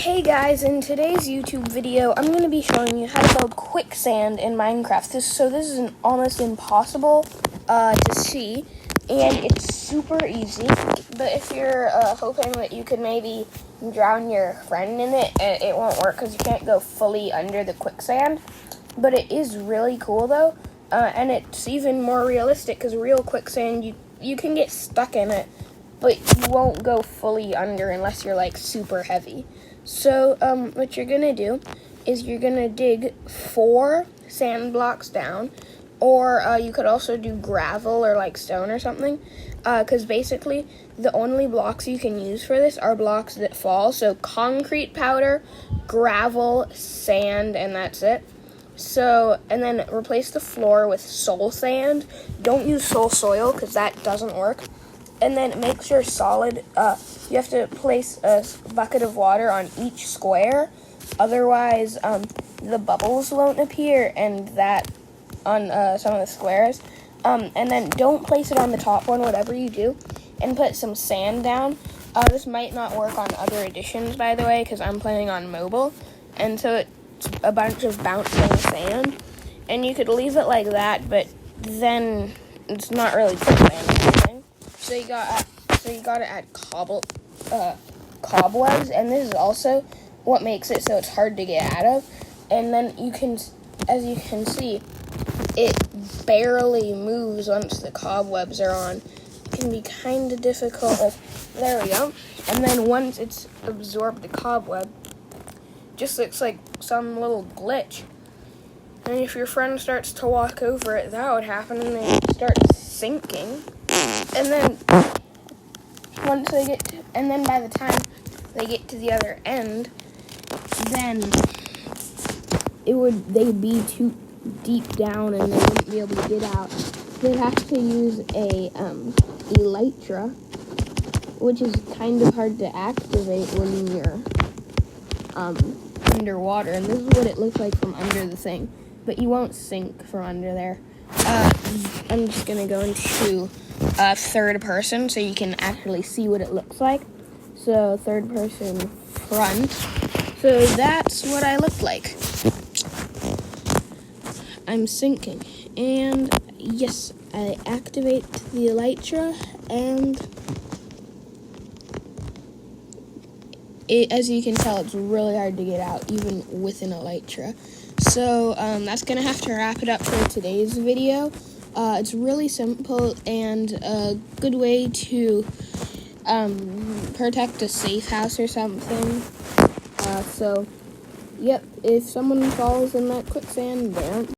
Hey guys, in today's YouTube video, I'm going to be showing you how to build quicksand in Minecraft. This is almost impossible to see, and it's super easy. But if you're hoping that you could maybe drown your friend in it, it won't work because you can't go fully under the quicksand. But it is really cool though, and it's even more realistic because real quicksand, you can get stuck in it, but you won't go fully under unless you're like super heavy. So what you're going to do is you're going to dig 4 sand blocks down, or you could also do gravel or like stone or something, because basically the only blocks you can use for this are blocks that fall. So concrete powder, gravel, sand, and that's it. So, and then replace the floor with soul sand. Don't use soul soil because that doesn't work. And then make sure solid, you have to place a bucket of water on each square, otherwise the bubbles won't appear, and that on some of the squares. And then don't place it on the top one, whatever you do, and put some sand down. This might not work on other editions, by the way, because I'm playing on mobile, and so it's a bunch of bouncing sand. And you could leave it like that, but then it's not really quicksand or anything. So you got to add cobwebs, and this is also what makes it so it's hard to get out of. And then as you can see, it barely moves once the cobwebs are on. It can be kind of difficult. There we go. And then once it's absorbed the cobweb, just looks like some little glitch. And if your friend starts to walk over it, that would happen, and they start sinking. And then by the time they get to the other end, then they'd be too deep down and they wouldn't be able to get out. They'd have to use a elytra, which is kind of hard to activate when you're underwater. And this is what it looks like from under the thing, but you won't sink from under there. I'm just gonna go into third person so you can actually see what it looks like. So third person front. So that's what I look like. I'm sinking, and yes, I activate the elytra, and as you can tell, it's really hard to get out even with an elytra. So that's gonna have to wrap it up for today's video. It's really simple and a good way to protect a safe house or something. So, yep, if someone falls in that quicksand, they aren't